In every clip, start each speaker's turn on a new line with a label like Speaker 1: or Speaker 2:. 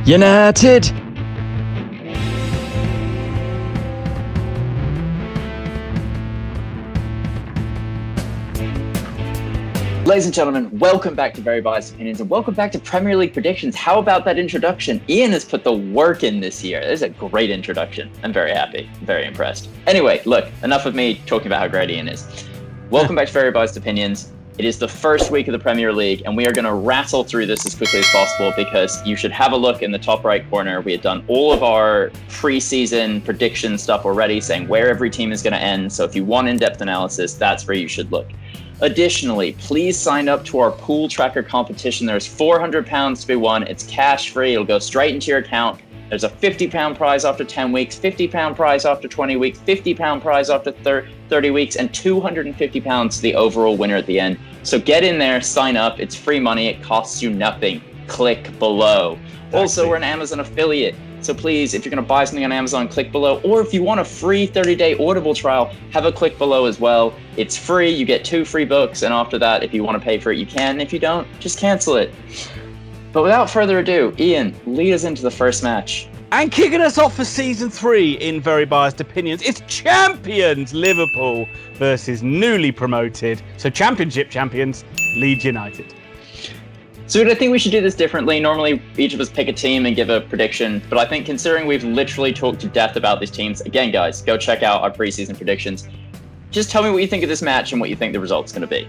Speaker 1: United! Ladies and gentlemen, welcome back to Very Biased Opinions and welcome back to Premier League predictions. How about that introduction? Ian has put the work in this year. This is a great introduction. I'm very happy. Very impressed. Anyway, look, enough of me talking about how great Ian is. Welcome back to Very Biased Opinions. It is the first week of the Premier League, and we are going to rattle through this as quickly as possible because you should have a look in the top right corner. We had done all of our preseason prediction stuff already, saying where every team is going to end. So if you want in-depth analysis, that's where you should look. Additionally, please sign up to our pool tracker competition. There's £400 to be won. It's cash free. It'll go straight into your account. There's a £50 prize after 10 weeks, £50 prize after 20 weeks, £50 prize after 30 weeks, and £250 to the overall winner at the end. So get in there, sign up. It's free money. It costs you nothing. Click below. Exactly. Also, we're an Amazon affiliate. So please, if you're going to buy something on Amazon, click below. Or if you want a free 30-day Audible trial, have a click below as well. It's free. You get 2 free books. And after that, if you want to pay for it, you can. And if you don't, just cancel it. But without further ado, Ian, lead us into the first match.
Speaker 2: And kicking us off for Season 3 in Very Biased Opinions, it's champions Liverpool versus newly promoted, so Championship champions, Leeds United.
Speaker 1: So I think we should do this differently. Normally, each of us pick a team and give a prediction. But I think considering we've literally talked to death about these teams, again, guys, go check out our preseason predictions. Just tell me what you think of this match and what you think the result's going to be.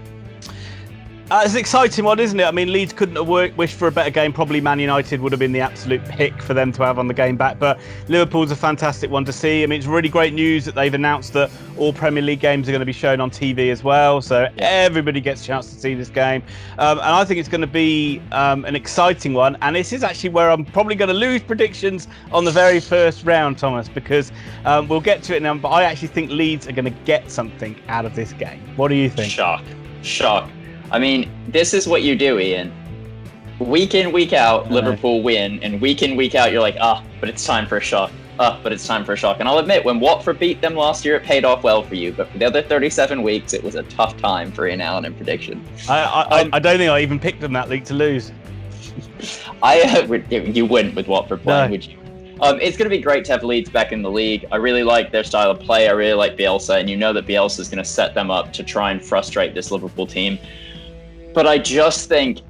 Speaker 2: It's an exciting one, isn't it? I mean, Leeds couldn't have wished for a better game. Probably Man United would have been the absolute pick for them to have on the game back. But Liverpool's a fantastic one to see. I mean, it's really great news that they've announced that all Premier League games are going to be shown on TV as well. So everybody gets a chance to see this game. And I think it's going to be an exciting one. And this is actually where I'm probably going to lose predictions on the very first round, Thomas, because we'll get to it now. But I actually think Leeds are going to get something out of this game. What do you think?
Speaker 1: Shock. I mean, this is what you do, Ian. Week in, week out, Liverpool win, and week in, week out, you're like, but it's time for a shock. But it's time for a shock. And I'll admit, when Watford beat them last year, it paid off well for you. But for the other 37 weeks, it was a tough time for Ian Allen in prediction.
Speaker 2: I don't think I even picked them that league to lose.
Speaker 1: You wouldn't with Watford playing, would you? It's going to be great to have Leeds back in the league. I really like their style of play. I really like Bielsa, and you know that Bielsa is going to set them up to try and frustrate this Liverpool team. But I just think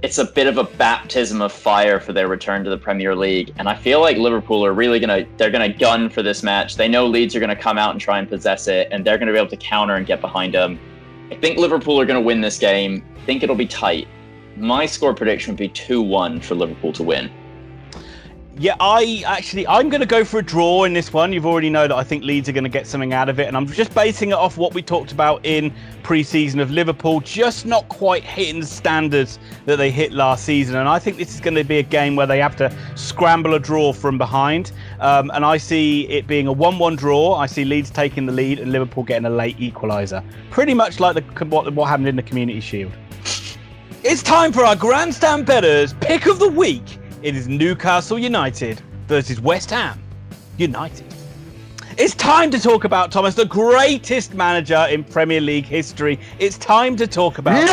Speaker 1: it's a bit of a baptism of fire for their return to the Premier League. And I feel like Liverpool are really they're going to gun for this match. They know Leeds are going to come out and try and possess it, and they're going to be able to counter and get behind them. I think Liverpool are going to win this game. I think it'll be tight. My score prediction would be 2-1 for Liverpool to win.
Speaker 2: Yeah, I'm going to go for a draw in this one. You've already know that I think Leeds are going to get something out of it. And I'm just basing it off what we talked about in pre-season of Liverpool, just not quite hitting the standards that they hit last season. And I think this is going to be a game where they have to scramble a draw from behind. And I see it being a 1-1 draw. I see Leeds taking the lead and Liverpool getting a late equaliser. Pretty much like what happened in the Community Shield. It's time for our Grandstand Betters Pick of the Week. It is Newcastle United versus West Ham United. It's time to talk about, Thomas, the greatest manager in Premier League history. It's time to talk about...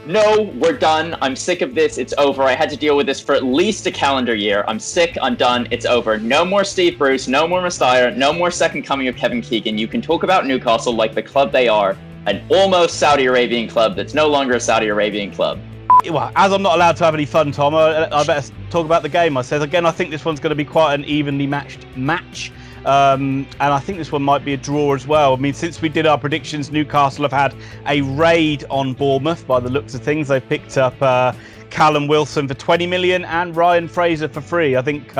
Speaker 1: No, we're done. I'm sick of this. It's over. I had to deal with this for at least a calendar year. I'm sick. I'm done. It's over. No more Steve Bruce. No more Messiah. No more second coming of Kevin Keegan. You can talk about Newcastle like the club they are, an almost Saudi Arabian club that's no longer a Saudi Arabian club.
Speaker 2: Well, as I'm not allowed to have any fun, Tom, I better talk about the game. I said, again, I think this one's going to be quite an evenly matched match. And I think this one might be a draw as well. I mean, since we did our predictions, Newcastle have had a raid on Bournemouth by the looks of things. They picked up Callum Wilson for 20 million and Ryan Fraser for free. I think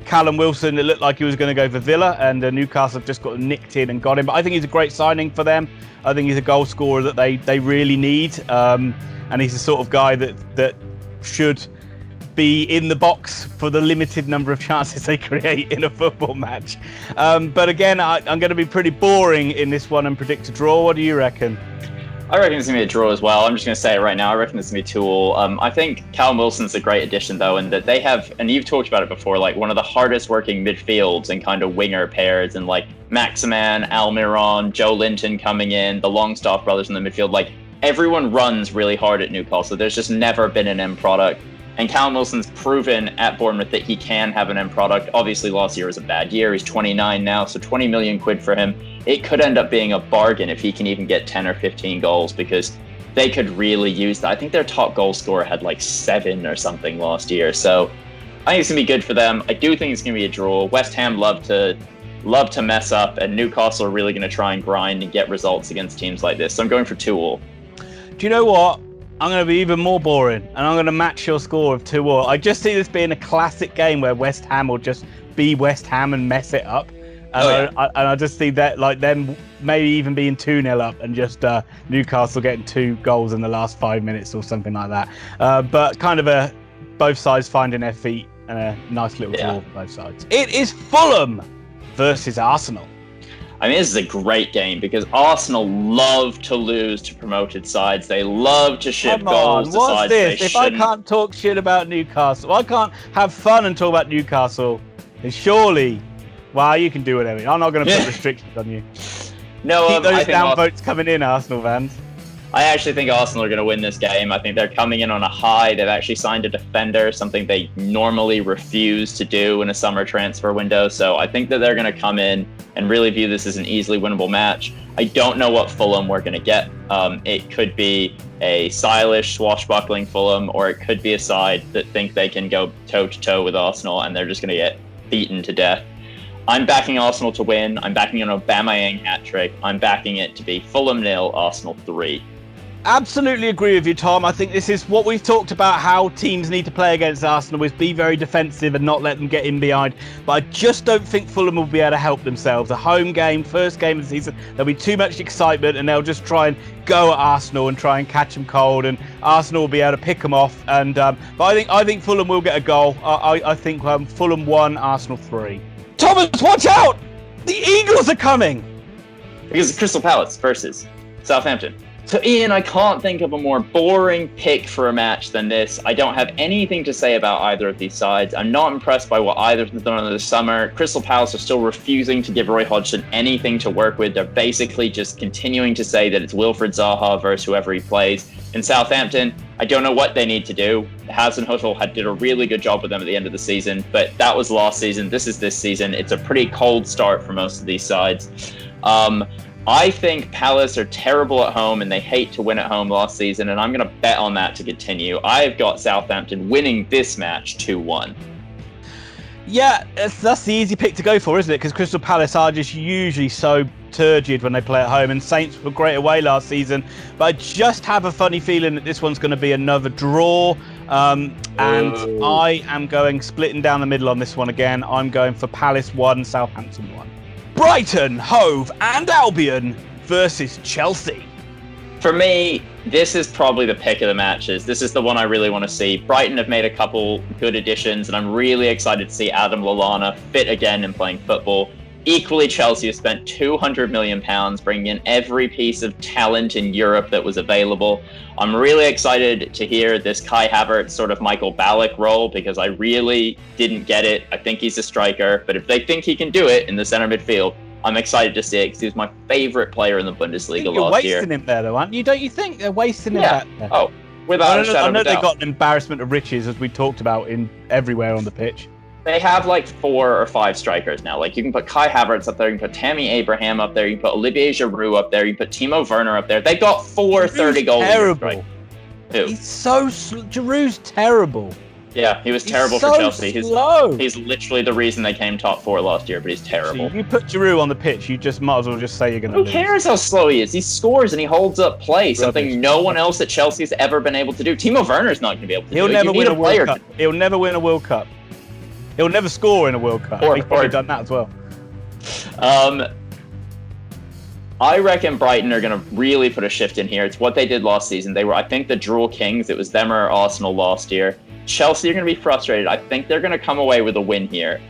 Speaker 2: Callum Wilson, it looked like he was going to go for Villa, and Newcastle have just got nicked in and got him. But I think he's a great signing for them. I think he's a goal scorer that they really need. And he's the sort of guy that should be in the box for the limited number of chances they create in a football match. But again, I'm going to be pretty boring in this one and predict a draw. What do you reckon?
Speaker 1: I reckon it's going to be a draw as well. I'm just going to say it right now. I reckon it's going to be 2-2. I think Callum Wilson's a great addition, though, and that they have, and you've talked about it before, like one of the hardest working midfields and kind of winger pairs, and like Maximan, Almiron, Joe Linton coming in, the Longstaff brothers in the midfield. Like everyone runs really hard at Newcastle. There's just never been an end product. And Callum Wilson's proven at Bournemouth that he can have an end product. Obviously, last year was a bad year. He's 29 now, so 20 million quid for him. It could end up being a bargain if he can even get 10 or 15 goals, because they could really use that. I think their top goal scorer had like 7 or something last year. So I think it's going to be good for them. I do think it's going to be a draw. West Ham love to mess up, and Newcastle are really going to try and grind and get results against teams like this. So I'm going for 2-2.
Speaker 2: Do you know what? I'm going to be even more boring, and I'm going to match your score of 2-2. I just see this being a classic game where West Ham will just be West Ham and mess it up. And I just see that, like, them maybe even being 2-0 up and just Newcastle getting 2 goals in the last 5 minutes or something like that. But kind of both sides finding their feet and a nice little draw for both sides. It is Fulham versus Arsenal.
Speaker 1: I mean, this is a great game because Arsenal love to lose to promoted sides. They love to ship goals to sides they shouldn't.
Speaker 2: If I can't talk shit about Newcastle, I can't have fun and talk about Newcastle, then surely, well, you can do whatever. I'm not going to put restrictions on you.
Speaker 1: No,
Speaker 2: keep those downvotes coming in, Arsenal fans.
Speaker 1: I actually think Arsenal are going to win this game. I think they're coming in on a high. They've actually signed a defender, something they normally refuse to do in a summer transfer window. So I think that they're going to come in and really view this as an easily winnable match. I don't know what Fulham we're going to get. It could be a stylish, swashbuckling Fulham, or it could be a side that think they can go toe-to-toe with Arsenal and they're just going to get beaten to death. I'm backing Arsenal to win. I'm backing an Aubameyang hat-trick. I'm backing it to be Fulham 0, Arsenal 3.
Speaker 2: Absolutely agree with you, Tom. I think this is what we've talked about, how teams need to play against Arsenal, is be very defensive and not let them get in behind. But I just don't think Fulham will be able to help themselves. A home game, first game of the season, there'll be too much excitement and they'll just try and go at Arsenal and try and catch them cold, and Arsenal will be able to pick them off. And but I think Fulham will get a goal. I think Fulham 1, Arsenal 3. Thomas, watch out! The Eagles are coming!
Speaker 1: Because it's Crystal Palace versus Southampton. So, Ian, I can't think of a more boring pick for a match than this. I don't have anything to say about either of these sides. I'm not impressed by what either of them have done over the summer. Crystal Palace are still refusing to give Roy Hodgson anything to work with. They're basically just continuing to say that it's Wilfried Zaha versus whoever he plays. In Southampton, I don't know what they need to do. Hasenhüttl did a really good job with them at the end of the season, but that was last season. This is this season. It's a pretty cold start for most of these sides. I think Palace are terrible at home and they hate to win at home last season, and I'm going to bet on that to continue. I've got Southampton winning this match 2-1.
Speaker 2: Yeah, that's the easy pick to go for, isn't it? Because Crystal Palace are just usually so turgid when they play at home, and Saints were great away last season. But I just have a funny feeling that this one's going to be another draw. And I am going splitting down the middle on this one again. I'm going for Palace 1, Southampton 1. Brighton, Hove and Albion versus Chelsea.
Speaker 1: For me, this is probably the pick of the matches. This is the one I really want to see. Brighton have made a couple good additions, and I'm really excited to see Adam Lallana fit again and playing football. Equally, Chelsea have spent £200 million bringing in every piece of talent in Europe that was available. I'm really excited to hear this Kai Havertz sort of Michael Ballack role, because I really didn't get it. I think he's a striker, but if they think he can do it in the center midfield, I'm excited to see it, because he was my favorite player in the Bundesliga last year.
Speaker 2: You're wasting him there, though, aren't you? Don't you think they're wasting him back there?
Speaker 1: Oh, without a shadow of a doubt.
Speaker 2: I know they got an embarrassment of riches, as we talked about, in everywhere on the pitch.
Speaker 1: They have like 4 or 5 strikers now. Like, you can put Kai Havertz up there, you can put Tammy Abraham up there, you can put Olivier Giroud up there, you can put Timo Werner up there. They've got 30 goals.
Speaker 2: Terrible. He's so Giroud's terrible.
Speaker 1: Yeah, he was terrible for Chelsea. He's literally the reason they came top 4 last year, but he's terrible.
Speaker 2: So you put Giroud on the pitch, you just might as well just say you're going to lose.
Speaker 1: Who cares how slow he is? He scores and he holds up play, something no one else at Chelsea has ever been able to do. Timo Werner's not going to be able to do it.
Speaker 2: He'll never win a World Cup. He'll never win a World Cup. He'll never score in a World Cup. He's probably done that as well.
Speaker 1: I reckon Brighton are going to really put a shift in here. It's what they did last season. They were, I think, the draw kings. It was them or Arsenal last year. Chelsea are going to be frustrated. I think they're going to come away with a win here.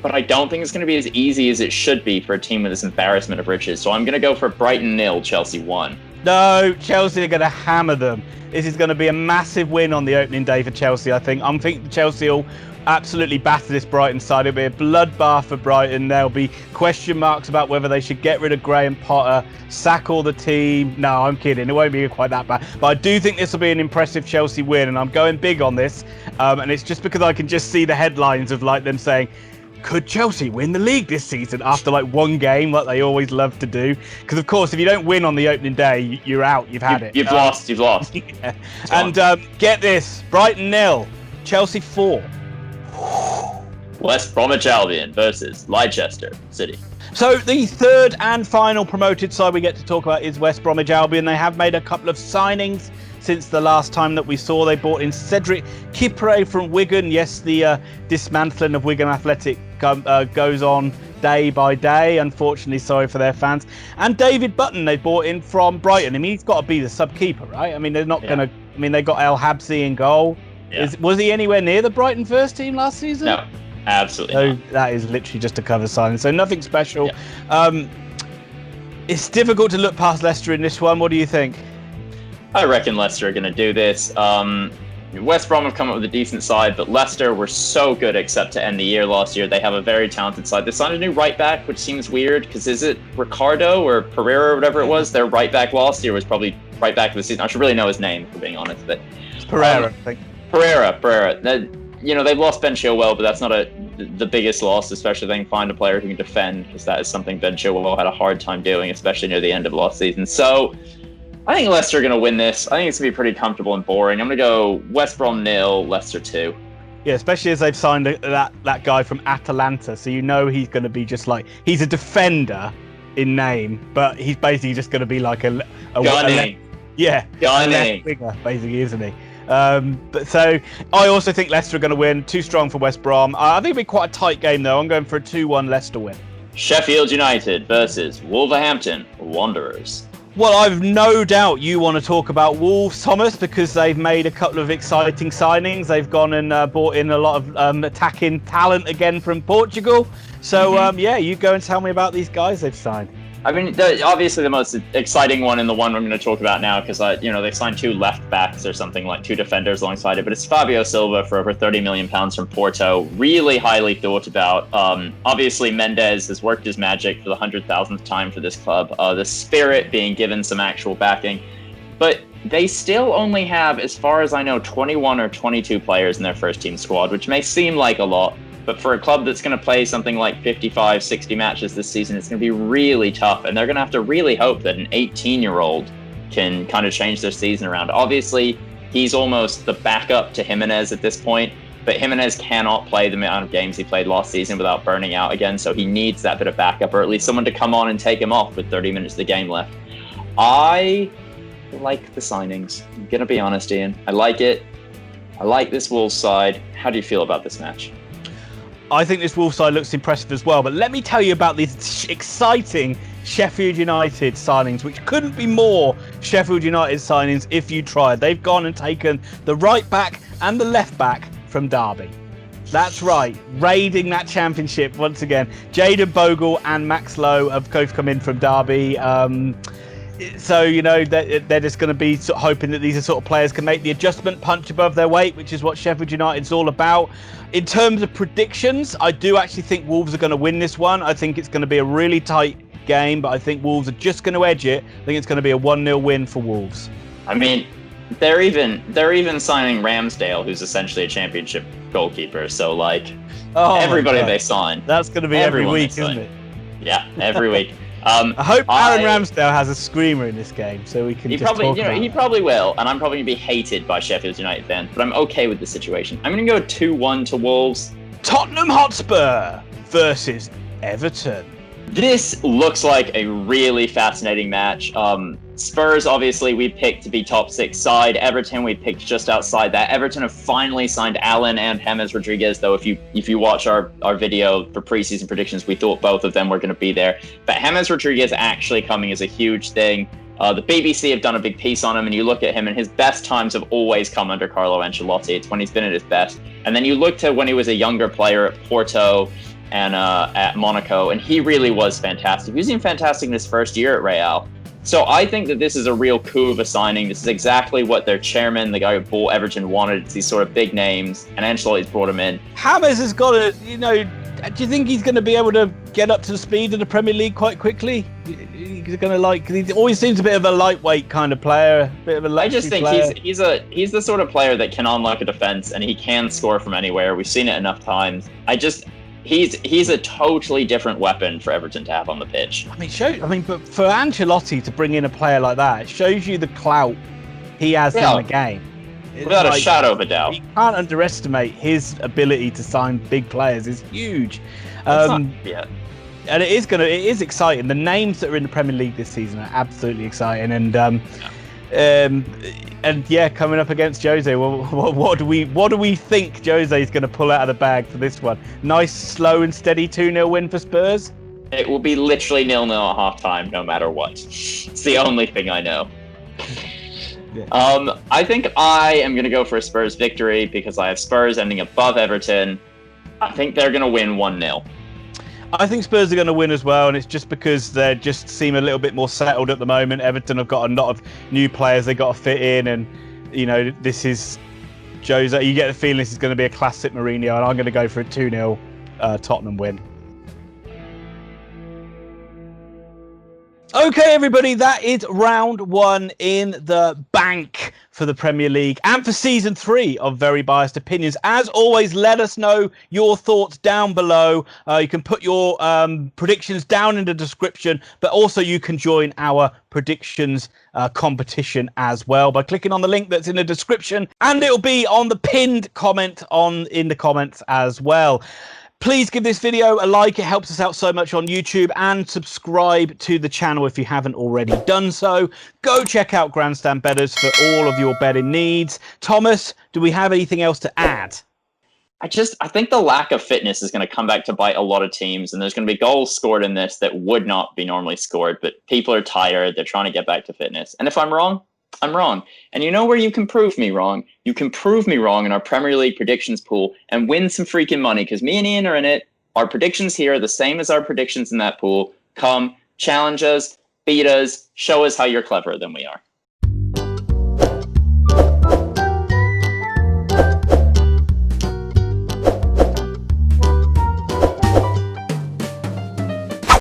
Speaker 1: But I don't think it's going to be as easy as it should be for a team with this embarrassment of riches. So I'm going to go for Brighton 0, Chelsea 1.
Speaker 2: No, Chelsea are going to hammer them. This is going to be a massive win on the opening day for Chelsea, I think. I think Chelsea will absolutely batter this Brighton side. It'll be a bloodbath for Brighton. There'll be question marks about whether they should get rid of Graham Potter, sack all the team. No, I'm kidding. It won't be quite that bad. But I do think this will be an impressive Chelsea win, and I'm going big on this. And it's just because I can just see the headlines of like them saying, could Chelsea win the league this season after like one game, like they always love to do? Because of course, if you don't win on the opening day, you're out. You've had it.
Speaker 1: You've lost.
Speaker 2: Yeah. And get this: Brighton 0, Chelsea 4.
Speaker 1: West Bromwich Albion versus Leicester City.
Speaker 2: So the third and final promoted side we get to talk about is West Bromwich Albion. They have made a couple of signings since the last time that we saw. They brought in Cedric Kipre from Wigan. Yes, the dismantling of Wigan Athletic goes on day by day, unfortunately. Sorry for their fans. And David Button they brought in from Brighton. I mean, he's got to be the sub-keeper, right? I mean, they're not going to... I mean, they got El Habsi in goal. Yeah. Was he anywhere near the Brighton first team last season?
Speaker 1: No, absolutely not.
Speaker 2: That is literally just a cover signing. So nothing special. Yeah. It's difficult to look past Leicester in this one. What do you think?
Speaker 1: I reckon Leicester are going to do this. West Brom have come up with a decent side, but Leicester were so good except to end the year last year. They have a very talented side. They signed a new right back, which seems weird because is it Ricardo or Pereira or whatever it was? Their right back last year was probably right back of the season. I should really know his name, for being honest. But
Speaker 2: it's Pereira, I think.
Speaker 1: Pereira. They've lost Ben Chilwell, but that's not the biggest loss, especially if they can find a player who can defend, because that is something Ben Chilwell had a hard time doing, especially near the end of last season. So I think Leicester are going to win this. I think it's going to be pretty comfortable and boring. I'm going to go West Brom 0, Leicester 2. Yeah,
Speaker 2: especially as they've signed that guy from Atalanta, so you know he's going to be just like, he's a defender in name, but he's basically just going to be like a
Speaker 1: Gunny.
Speaker 2: Left winger, basically, isn't he? But so I also think Leicester are going to win. Too strong for West Brom. I think it'll be quite a tight game though. I'm going for a 2-1 Leicester win.
Speaker 1: Sheffield United versus Wolverhampton Wanderers.
Speaker 2: Well, I've no doubt you want to talk about Wolves, Thomas, because they've made a couple of exciting signings. They've gone and brought in a lot of attacking talent again from Portugal. So, you go and tell me about these guys they've signed.
Speaker 1: I mean, obviously the most exciting one and the one I'm going to talk about now, because they signed 2 left backs or something, like 2 defenders alongside it, but it's Fabio Silva for over £30 million from Porto. Really highly thought about. Obviously, Mendes has worked his magic for the 100,000th time for this club. The Spirit being given some actual backing, but they still only have, as far as I know, 21 or 22 players in their first team squad, which may seem like a lot. But for a club that's going to play something like 55, 60 matches this season, it's going to be really tough. And they're going to have to really hope that an 18-year-old can kind of change their season around. Obviously, he's almost the backup to Jimenez at this point. But Jimenez cannot play the amount of games he played last season without burning out again. So he needs that bit of backup, or at least someone to come on and take him off with 30 minutes of the game left. I like the signings. I'm going to be honest, Ian. I like it. I like this Wolves side. How do you feel about this match?
Speaker 2: I think this Wolves side looks impressive as well, but let me tell you about these exciting Sheffield United signings, which couldn't be more Sheffield United signings if you tried. They've gone and taken the right back and the left back from Derby. That's right, raiding that championship once again. Jayden Bogle and Max Lowe have both come in from Derby. So, they're just going to be sort of hoping that these are sort of players can make the adjustment, punch above their weight, which is what Sheffield United's all about. In terms of predictions, I do actually think Wolves are going to win this one. I think it's going to be a really tight game, but I think Wolves are just going to edge it. I think it's going to be a 1-0 win for Wolves.
Speaker 1: I mean, they're even signing Ramsdale, who's essentially a championship goalkeeper. So, everybody they sign.
Speaker 2: That's going to be every week, isn't it?
Speaker 1: Yeah, every week.
Speaker 2: I hope Aaron Ramsdale has a screamer in this game, so we can. He
Speaker 1: probably will, and I'm probably gonna be hated by Sheffield United fans, but I'm okay with the situation. I'm gonna go 2-1 to Wolves.
Speaker 2: Tottenham Hotspur versus Everton.
Speaker 1: This looks like a really fascinating match. Spurs, obviously, we picked to be top 6 side. Everton, we picked just outside that. Everton have finally signed Allen and James Rodriguez, though if you watch our video for preseason predictions, we thought both of them were going to be there. But James Rodriguez actually coming is a huge thing. The BBC have done a big piece on him, and you look at him, and his best times have always come under Carlo Ancelotti. It's when he's been at his best. And then you look to when he was a younger player at Porto and at Monaco, and he really was fantastic. He was even fantastic in his first year at Real. So I think that this is a real coup of a signing. This is exactly what their chairman, the guy who bought Everton, wanted. It's these sort of big names, and Ancelotti's brought him in.
Speaker 2: James has got to, do you think he's going to be able to get up to the speed of the Premier League quite quickly? He's going to he always seems a bit of a lightweight kind of player, a bit of a
Speaker 1: I just think he's the sort of player that can unlock a defense, and he can score from anywhere. We've seen it enough times. He's a totally different weapon for Everton to have on the pitch.
Speaker 2: But for Ancelotti to bring in a player like that, it shows you the clout he has in the game.
Speaker 1: Without a shadow of a doubt.
Speaker 2: You can't underestimate his ability to sign big players. It's huge. And it is exciting. The names that are in the Premier League this season are absolutely exciting. And coming up against Jose, well, what do we think Jose is going to pull out of the bag for this one? Nice, slow and steady 2-0 win for Spurs?
Speaker 1: It will be literally 0-0 at half-time, no matter what. It's the only thing I know. Yeah. I think I am going to go for a Spurs victory because I have Spurs ending above Everton. I think they're going to win 1-0.
Speaker 2: I think Spurs are going to win as well, and it's just because they just seem a little bit more settled at the moment. Everton have got a lot of new players they got to fit in, and this is Jose. You get the feeling this is going to be a classic Mourinho, and I'm going to go for a 2-0 Tottenham win. Okay, everybody, that is round 1 in the bank for the Premier League and for season 3 of Very Biased Opinions. As always, let us know your thoughts down below. You can put your predictions down in the description, but also you can join our predictions competition as well by clicking on the link that's in the description, and it'll be on the pinned comment in the comments as well. Please give this video a like. It helps us out so much on YouTube, and subscribe to the channel if you haven't already done so. Go check out Grandstand Betters for all of your betting needs. Thomas, do we have anything else to add?
Speaker 1: I think the lack of fitness is going to come back to bite a lot of teams, and there's going to be goals scored in this that would not be normally scored, but people are tired. They're trying to get back to fitness. And if I'm wrong, I'm wrong. And you know where you can prove me wrong? You can prove me wrong in our Premier League predictions pool and win some freaking money, because me and Ian are in it. Our predictions here are the same as our predictions in that pool. Come, challenge us, beat us, show us how you're cleverer than we are.